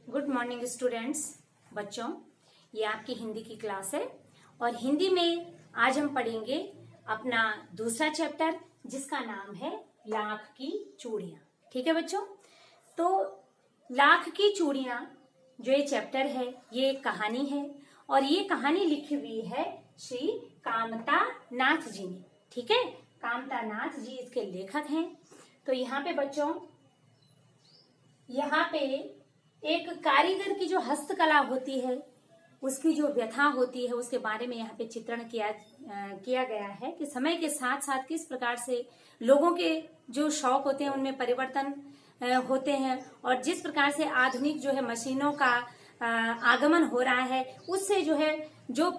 Good morning students. बच्चों, ये आपकी हिंदी की क्लास है और हिंदी में आज हम पढ़ेंगे अपना दूसरा चैप्टर जिसका नाम है लाख की चूड़ियां। ठीक है बच्चों, तो लाख की चूड़ियां जो ये चैप्टर है ये एक कहानी है और ये कहानी लिखी हुई है श्री कामता नाथ जी ने। ठीक है, कामता नाथ जी इसके लेखक हैं। तो यहाँ पे बच्चों, यहाँ पे एक कारीगर की जो हस्तकला होती है उसकी जो व्यथा होती है उसके बारे में यहाँ पे चित्रण किया गया है कि समय के साथ साथ किस प्रकार से लोगों के जो शौक होते हैं उनमें परिवर्तन होते हैं और जिस प्रकार से आधुनिक जो है मशीनों का आगमन हो रहा है उससे जो है जो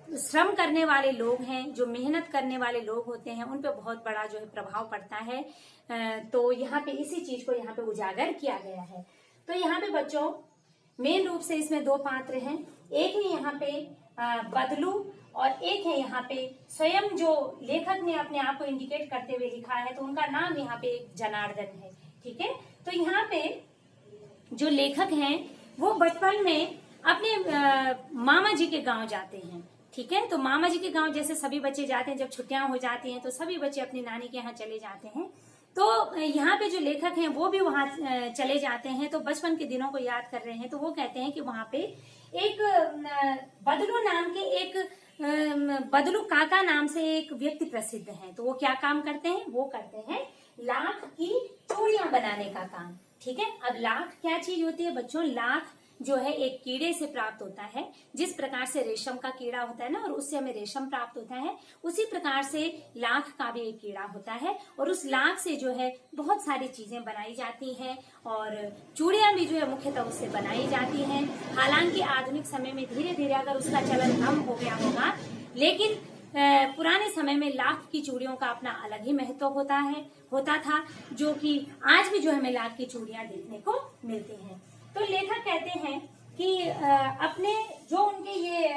श्रम करने वाले लोग हैं, जो मेहनत करने वाले लोग होते हैं, उन पे बहुत बड़ा जो है प्रभाव पड़ता है। तो यहाँ पे इसी चीज को यहाँ पे उजागर किया गया है। तो यहाँ पे बच्चों मेन रूप से इसमें दो पात्र हैं। एक है यहाँ पे बदलू और एक है यहाँ पे स्वयं जो लेखक ने अपने आप को इंडिकेट करते हुए लिखा है, तो उनका नाम यहाँ पे जनार्दन है। ठीक है, तो यहाँ पे जो लेखक हैं वो बचपन में अपने मामा जी के गांव जाते हैं। ठीक है, तो मामा जी के गांव जैसे सभी बच्चे जाते हैं, जब छुट्टियां हो जाती हैं तो सभी बच्चे अपनी नानी के यहाँ चले जाते हैं। तो यहाँ पे जो लेखक हैं वो भी वहां चले जाते हैं। तो बचपन के दिनों को याद कर रहे हैं, तो वो कहते हैं कि वहां पे एक बदलू नाम के एक बदलू काका नाम से एक व्यक्ति प्रसिद्ध है। तो वो क्या काम करते हैं? वो करते हैं लाख की चूड़ियां बनाने का काम। ठीक है, अब लाख क्या चीज होती है बच्चों? लाख जो है एक कीड़े से प्राप्त होता है। जिस प्रकार से रेशम का कीड़ा होता है ना और उससे हमें रेशम प्राप्त होता है, उसी प्रकार से लाख का भी एक कीड़ा होता है और उस लाख से जो है बहुत सारी चीजें बनाई जाती हैं और चूड़ियां भी जो है मुख्यतः उससे बनाई जाती हैं। हालांकि आधुनिक समय में धीरे धीरे अगर उसका चलन कम हो गया होगा, लेकिन पुराने समय में लाख की चूड़ियों का अपना अलग ही महत्व होता था, जो कि आज भी जो हमें लाख की चूड़ियां देखने को मिलती हैं। तो लेखक कहते हैं कि अपने जो उनके ये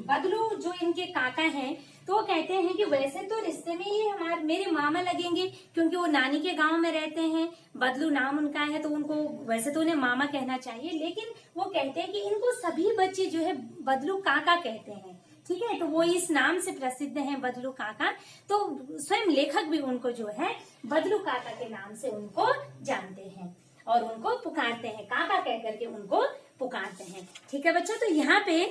बदलू जो इनके काका हैं, तो वो कहते हैं कि वैसे तो रिश्ते में ये मेरे मामा लगेंगे क्योंकि वो नानी के गांव में रहते हैं, बदलू नाम उनका है, तो उनको वैसे तो उन्हें मामा कहना चाहिए, लेकिन वो कहते हैं कि इनको सभी बच्चे जो है बदलू काका कहते हैं। ठीक है, तो वो इस नाम से प्रसिद्ध हैं बदलू काका। तो स्वयं लेखक भी उनको जो है बदलू काका के नाम से उनको जानते हैं और उनको पुकारते हैं, काका कह करके उनको पुकारते हैं। ठीक है बच्चों, तो यहाँ पे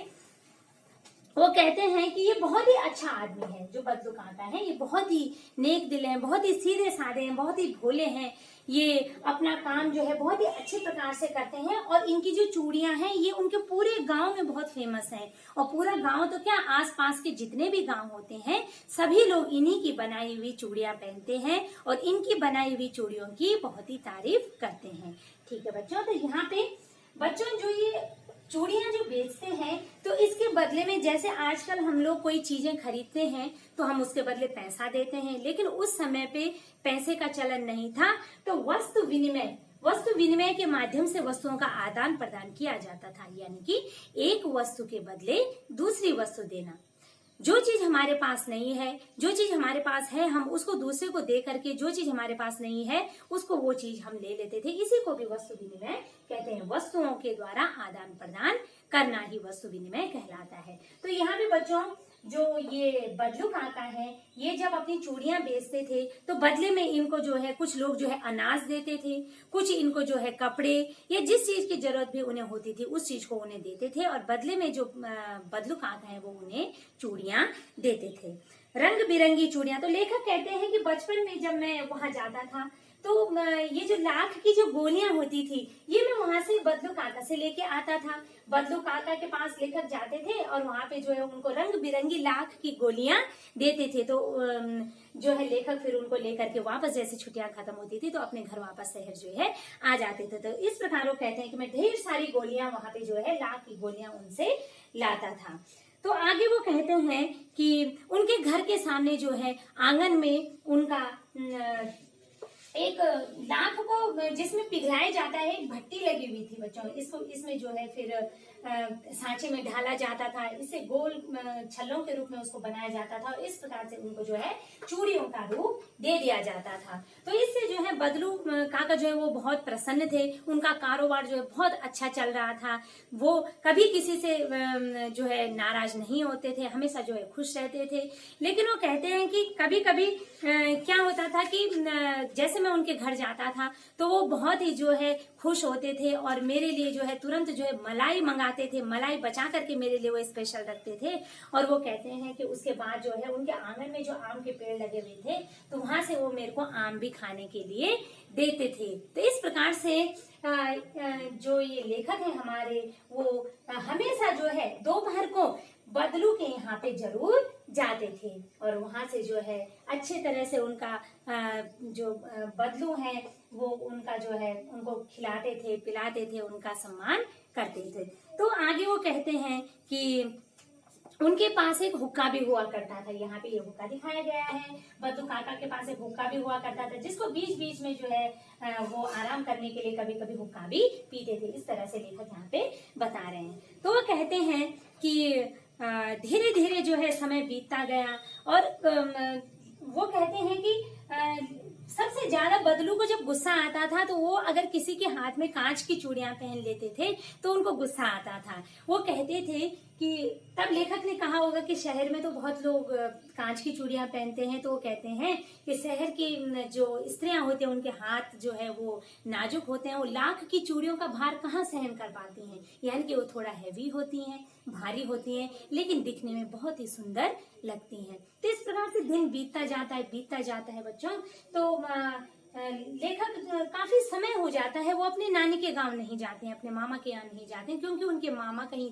वो कहते हैं कि ये बहुत ही अच्छा आदमी है, जो बदलू काका है ये बहुत ही नेक दिल हैं, बहुत ही सीधे साधे हैं, बहुत ही भोले हैं। ये अपना काम जो है बहुत ही अच्छे प्रकार से करते हैं और इनकी जो चूड़ियां हैं ये उनके पूरे गांव में बहुत फेमस हैं और पूरा गांव तो क्या, आसपास के जितने भी गांव होते हैं सभी लोग इन्हीं की बनाई हुई चूड़ियां पहनते हैं और इनकी बनाई हुई चूड़ियों की बहुत ही तारीफ करते हैं। ठीक है बच्चों, तो यहाँ पे बच्चों जो ये चूड़ियां जो बेचते हैं, तो इसके बदले में जैसे आजकल हम लोग कोई चीजें खरीदते हैं तो हम उसके बदले पैसा देते हैं, लेकिन उस समय पे पैसे का चलन नहीं था। तो वस्तु विनिमय के माध्यम से वस्तुओं का आदान प्रदान किया जाता था, यानी कि एक वस्तु के बदले दूसरी वस्तु देना। जो चीज हमारे पास नहीं है, जो चीज हमारे पास है, हम उसको दूसरे को दे करके जो चीज हमारे पास नहीं है उसको वो चीज हम ले लेते थे। इसी को भी वस्तु विनिमय कहते हैं। वस्तुओं के द्वारा आदान प्रदान करना ही वस्तु विनिमय कहलाता है। तो यहाँ पे बच्चों जो ये बदलू काका है, ये जब अपनी चूड़ियां बेचते थे तो बदले में इनको जो है कुछ लोग जो है अनाज देते थे, कुछ इनको जो है कपड़े या जिस चीज की जरूरत भी उन्हें होती थी उस चीज को उन्हें देते थे और बदले में जो बदलू काका है वो उन्हें चूड़ियां देते थे, रंग बिरंगी चूड़ियां। तो लेखक कहते हैं कि बचपन में जब मैं वहां जाता था तो ये जो लाख की जो गोलियां होती थी ये मैं वहां से बदलू काका से लेके आता था। बदलू काका के पास लेकर जाते थे और वहां पे जो है उनको रंग बिरंगी लाख की गोलियां देते थे। तो जो है लेखक फिर उनको लेकर के वापस जैसे छुट्टियां खत्म होती थी तो अपने घर वापस शहर जो है आ जाते थे। तो इस प्रकार वो कहते हैं कि मैं ढेर सारी गोलियां वहां पे जो है लाख की गोलियां उनसे लाता था। तो आगे वो कहते हैं कि उनके घर के सामने जो है आंगन में उनका एक लाख को जिसमें पिघलाया जाता है, एक भट्टी लगी हुई थी बच्चों। इसको इसमें जो है फिर सांचे में ढाला जाता था, इसे गोल छल्लों के रूप में उसको बनाया जाता था और इस प्रकार से उनको जो है चूड़ियों का रूप दे दिया जाता था। तो इससे जो है बदलू काका जो है वो बहुत प्रसन्न थे, उनका कारोबार जो है बहुत अच्छा चल रहा था। वो कभी किसी से जो है नाराज नहीं होते थे, हमेशा जो है खुश रहते थे। लेकिन वो कहते हैं कि कभी कभी क्या होता था कि जैसे मैं उनके घर जाता था तो वो बहुत ही जो है खुश होते थे और मेरे लिए जो है तुरंत जो है मलाई मंगाते थे, मलाई बचा करके मेरे लिए वो स्पेशल रखते थे। और वो कहते हैं कि उसके बाद जो है उनके आंगन में जो आम के पेड़ लगे हुए थे तो वहां से वो मेरे को आम भी खाने के लिए देते थे। तो इस प्रकार से जो ये लेखक है हमारे, वो हमेशा जो है दोपहर को बदलू के यहाँ पे जरूर जाते थे और वहां से जो है अच्छे तरह से उनका जो बदलू है वो उनका जो है उनको खिलाते थे, पिलाते थे, उनका सम्मान करते थे। तो आगे वो कहते हैं कि उनके पास एक हुक्का भी हुआ करता था। यहाँ पे ये हुक्का दिखाया गया है। बद्दू काका के पास एक हुक्का भी हुआ करता था जिसको बीच बीच में जो है वो आराम करने के लिए कभी कभी हुक्का भी पीते थे। इस तरह से लेखक यहाँ पे बता रहे हैं। तो वो कहते हैं कि धीरे धीरे जो है समय बीतता गया और वो कहते हैं कि सबसे ज्यादा बदलू को जब गुस्सा आता था तो वो अगर किसी के हाथ में कांच की चूड़ियां पहन लेते थे तो उनको गुस्सा आता था। वो कहते थे कि तब लेखक ने कहा होगा कि शहर में तो बहुत लोग कांच की चूड़ियां पहनते हैं, तो वो कहते हैं कि शहर की जो स्त्रियां होती हैं उनके हाथ जो है वो नाजुक होते हैं, वो लाख की चूड़ियों का भार कहाँ सहन कर पाती हैं, यानी कि वो थोड़ा हैवी होती हैं, भारी होती हैं, लेकिन दिखने में बहुत ही सुंदर लगती हैं। तो इस प्रकार से दिन बीतता जाता है बच्चों। तो लेखक काफी समय हो जाता है वो अपने नानी के गांव नहीं जाते हैं, अपने मामा के यहाँ नहीं जाते हैं, क्योंकि उनके मामा कहीं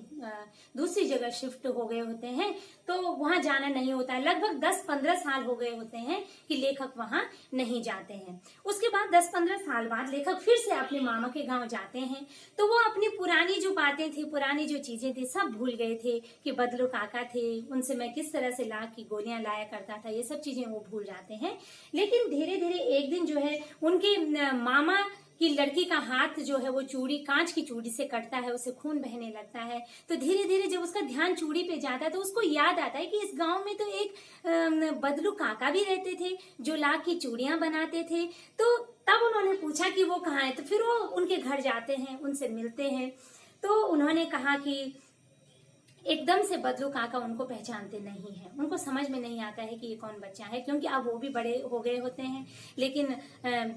दूसरी जगह शिफ्ट हो गए होते हैं तो वहां जाना नहीं होता है। लगभग 10-15 साल हो गए होते हैं कि लेखक वहां नहीं जाते हैं। उसके बाद 10-15 साल बाद लेखक फिर से अपने मामा के गांव जाते हैं तो वो अपनी पुरानी जो बातें थी, पुरानी जो चीजें थी सब भूल गए थे कि बदलू काका थे, उनसे मैं किस तरह से लाख की गोलियां लाया करता था, ये सब चीजें वो भूल जाते हैं। लेकिन धीरे धीरे एक दिन जो है उनके मामा की लड़की का हाथ जो है वो चूड़ी, कांच की चूड़ी से कटता है, उसे खून बहने लगता है। तो धीरे धीरे जब उसका ध्यान चूड़ी पे जाता है तो उसको याद आता है कि इस गांव में तो एक बदलू काका भी रहते थे जो लाख की चूड़ियां बनाते थे। तो तब उन्होंने पूछा कि वो कहाँ है। तो फिर वो उनके घर जाते हैं, उनसे मिलते हैं। तो उन्होंने कहा कि एकदम से बदलू काका उनको पहचानते नहीं है, उनको समझ में नहीं आता है कि ये कौन बच्चा है, क्योंकि अब वो भी बड़े हो गए होते हैं। लेकिन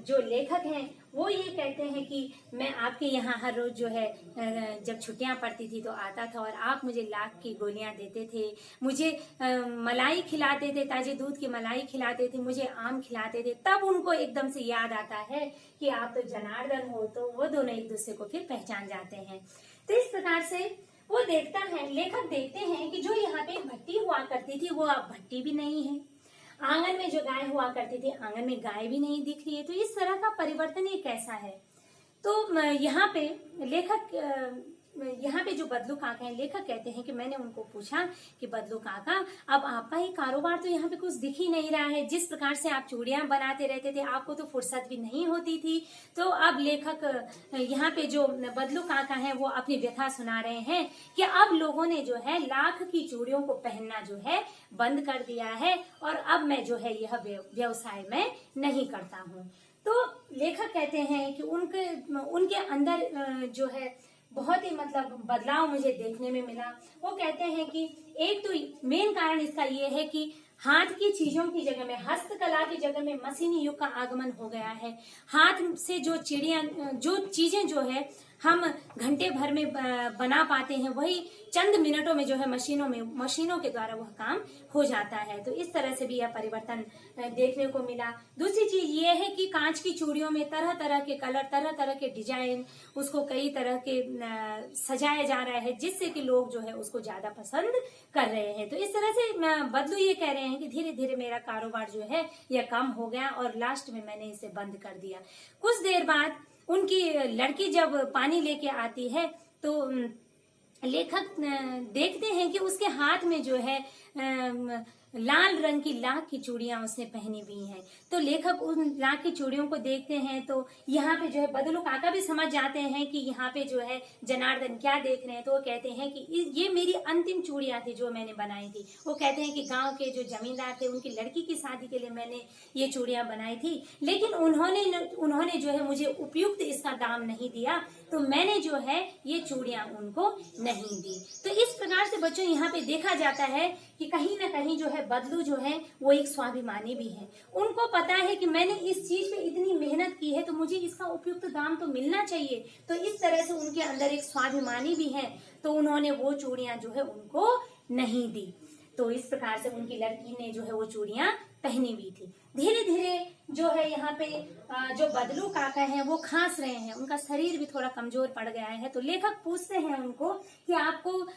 जो लेखक हैं वो ये कहते हैं कि मैं आपके यहाँ हर रोज जो है जब छुट्टियां पड़ती थी तो आता था और आप मुझे लाख की गोलियां देते थे, मुझे मलाई खिलाते थे, ताजे दूध की मलाई खिलाते थे, मुझे आम खिलाते थे। तब उनको एकदम से याद आता है कि आप तो जनार्दन हो। तो वो दोनों एक दूसरे को फिर पहचान जाते हैं। तो इस प्रकार से वो देखता है, लेखक देखते हैं कि जो यहाँ पे एक भट्टी हुआ करती थी वो अब भट्टी भी नहीं है, आंगन में जो गाय हुआ करती थी आंगन में गाय भी नहीं दिख रही है। तो इस तरह का परिवर्तन ये कैसा है। तो यहाँ पे लेखक, यहाँ पे जो बदलू काका है, लेखक कहते हैं कि मैंने उनको पूछा कि बदलू काका अब आपका ये कारोबार तो यहाँ पे कुछ दिख ही नहीं रहा है, जिस प्रकार से आप चूड़ियां बनाते रहते थे आपको तो फुर्सत भी नहीं होती थी। तो अब लेखक यहाँ पे जो बदलू काका है वो अपनी व्यथा सुना रहे हैं कि अब लोगों ने जो है लाख की चूड़ियों को पहनना जो है बंद कर दिया है और अब मैं जो है यह व्यवसाय में नहीं करता हूँ। तो लेखक कहते हैं कि उनके अंदर जो है बहुत ही मतलब बदलाव मुझे देखने में मिला। वो कहते हैं कि एक तो मेन कारण इसका ये है कि हाथ की चीजों की जगह में, हस्तकला की जगह में मशीनी युग का आगमन हो गया है। हाथ से जो चीजें जो है हम घंटे भर में बना पाते हैं वही चंद मिनटों में जो है मशीनों के द्वारा वह काम हो जाता है। तो इस तरह से भी यह परिवर्तन देखने को मिला। दूसरी चीज ये है कि कांच की चूड़ियों में तरह तरह के कलर, तरह तरह के डिजाइन, उसको कई तरह के सजाया जा रहा है जिससे कि लोग जो है उसको ज्यादा पसंद कर रहे हैं। तो इस तरह से बदलू ये कह रहे हैं कि धीरे धीरे मेरा कारोबार जो है यह कम हो गया और लास्ट में मैंने इसे बंद कर दिया। कुछ देर बाद उनकी लड़की जब पानी लेके आती है तो लेखक देखते हैं कि उसके हाथ में जो है लाल रंग की लाख की चूड़ियां उसने पहनी हुई हैं। तो लेखक उन लाख की चूड़ियों को देखते हैं तो यहाँ पे जो है बदलू काका भी समझ जाते हैं कि यहाँ पे जो है जनार्दन क्या देख रहे हैं। तो वो कहते हैं कि ये मेरी अंतिम चूड़ियां थी जो मैंने बनाई थी। वो कहते हैं कि गांव के जो जमींदार थे उनकी लड़की की शादी के लिए मैंने ये चूड़ियां बनाई थी, लेकिन उन्होंने जो है मुझे उपयुक्त इसका दाम नहीं दिया, तो मैंने जो है ये चूड़ियां उनको नहीं दी। तो इस प्रकार से बच्चों यहाँ पे देखा जाता है कि कहीं ना कहीं जो है बदलू जो है वो एक स्वाभिमानी भी है। उनको पता है कि मैंने इस चीज पे इतनी मेहनत की है तो मुझे इसका उपयुक्त दाम तो मिलना चाहिए। तो इस तरह से उनके अंदर एक स्वाभिमानी भी है, तो उन्होंने वो चूड़ियां जो है उनको नहीं दी। तो इस प्रकार से उनकी लड़की ने जो है वो चूड़ियां पहनी हुई थी। धीरे धीरे जो है यहाँ पे जो बदलू काका हैं वो खांस रहे हैं, उनका शरीर भी थोड़ा कमजोर पड़ गया है। तो लेखक पूछते हैं उनको कि आपको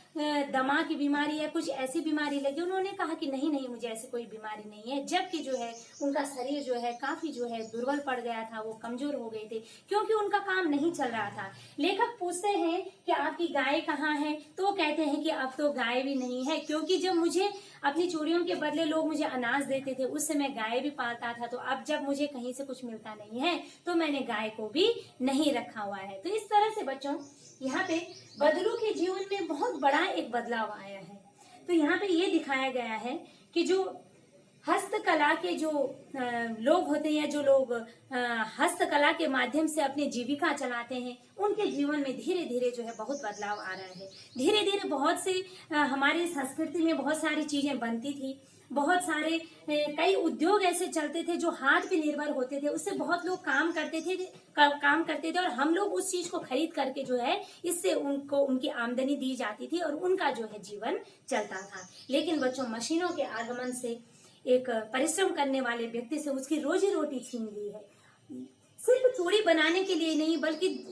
दमा की बीमारी या कुछ ऐसी बीमारी लगी? उन्होंने कहा कि नहीं नहीं, मुझे ऐसी कोई बीमारी नहीं है। जबकि जो है उनका शरीर जो है काफी जो है दुर्बल पड़ गया था, वो कमजोर हो गए थे क्योंकि उनका काम नहीं चल रहा था। लेखक पूछते हैं कि आपकी गाय कहाँ है? तो वो कहते हैं कि अब तो गाय भी नहीं है, क्योंकि जब मुझे अपनी चूड़ियों के बदले लोग मुझे अनाज देते थे उस समय गाय भी पालता था, तो अब जब मुझे कहीं से कुछ मिलता नहीं है तो मैंने गाय को भी नहीं रखा हुआ है। तो इस तरह से बच्चों यहाँ पे बदलू के जीवन में बहुत बड़ा एक बदलाव आया है। तो यहाँ पे ये दिखाया गया है कि जो हस्तकला के जो लोग होते हैं, जो लोग हस्तकला के माध्यम से अपनी जीविका चलाते हैं, उनके जीवन में धीरे धीरे जो है बहुत बदलाव आ रहा है। धीरे धीरे बहुत से हमारी संस्कृति में बहुत सारी चीजें बनती थी, बहुत सारे कई उद्योग ऐसे चलते थे जो हाथ पे निर्भर होते थे, उससे बहुत लोग काम करते थे और हम लोग उस चीज को खरीद करके जो है इससे उनको उनकी आमदनी दी जाती थी और उनका जो है जीवन चलता था। लेकिन बच्चों मशीनों के आगमन से एक परिश्रम करने वाले व्यक्ति से उसकी रोजी रोटी छीन ली है। सिर्फ चूड़ी बनाने के लिए नहीं, बल्कि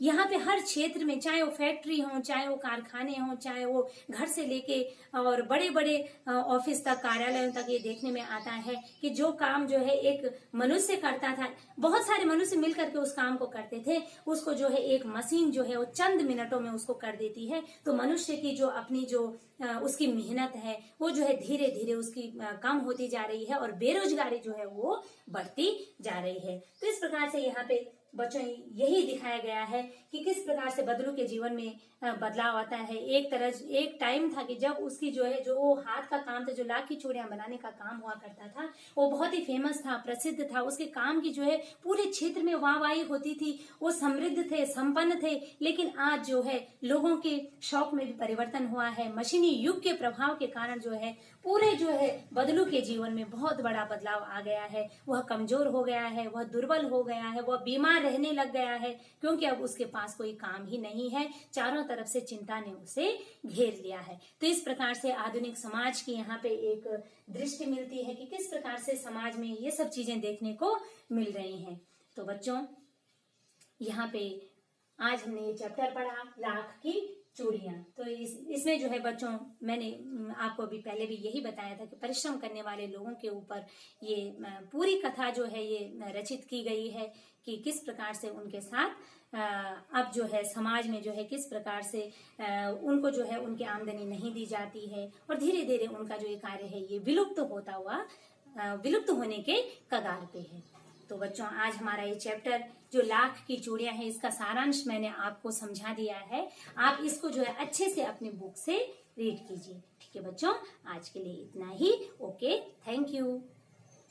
यहाँ पे हर क्षेत्र में, चाहे वो फैक्ट्री हो, चाहे वो कारखाने हो, चाहे वो घर से लेके और बड़े बड़े ऑफिस तक, कार्यालयों तक, ये देखने में आता है कि जो काम जो है एक मनुष्य करता था, बहुत सारे मनुष्य मिलकर के उस काम को करते थे, उसको जो है एक मशीन जो है वो चंद मिनटों में उसको कर देती है। तो मनुष्य की जो अपनी जो उसकी मेहनत है वो जो है धीरे धीरे उसकी कम होती जा रही है और बेरोजगारी जो है वो बढ़ती जा रही है। तो इस प्रकार से यहाँ पे बच्चों यही दिखाया गया है कि किस प्रकार से बदलू के जीवन में बदलाव आता है। एक टाइम था कि जब उसकी जो है जो वो हाथ का काम था, जो लाख की चूड़ियां बनाने का काम हुआ करता था, वो बहुत ही फेमस था, प्रसिद्ध था। उसके काम की जो है पूरे क्षेत्र में वाहवाही होती थी, वो समृद्ध थे, संपन्न थे। लेकिन आज जो है लोगों के शौक में भी परिवर्तन हुआ है। मशीनी युग के प्रभाव के कारण जो है पूरे जो है बदलू के जीवन में बहुत बड़ा बदलाव आ गया है। वह कमजोर हो गया है, वह दुर्बल हो गया है, वह बीमार रहने लग गया है, क्योंकि अब उसके पास कोई काम ही नहीं है। चारों तरफ से चिंता ने उसे घेर लिया है। तो इस प्रकार से आधुनिक समाज की यहाँ पे एक दृष्टि मिलती है कि किस प्रकार से समाज में ये सब चीजें देखने को मिल रही हैं। तो बच्चों यहाँ पे आज हमने ये चैप्टर पढ़ा, लाख की चूड़ियां। तो इसमें जो है बच्चों मैंने आपको अभी पहले भी यही बताया था कि परिश्रम करने वाले लोगों के ऊपर ये पूरी कथा जो है ये रचित की गई है कि किस प्रकार से उनके साथ अब जो है समाज में जो है किस प्रकार से उनको जो है उनकी आमदनी नहीं दी जाती है और धीरे धीरे उनका जो ये कार्य है ये विलुप्त होने के कगार पे है। तो बच्चों आज हमारा ये चैप्टर जो लाख की चूड़ियां है इसका सारांश मैंने आपको समझा दिया है। आप इसको जो है अच्छे से अपनी बुक से रीड कीजिए। ठीक है बच्चों, आज के लिए इतना ही। Okay, thank you.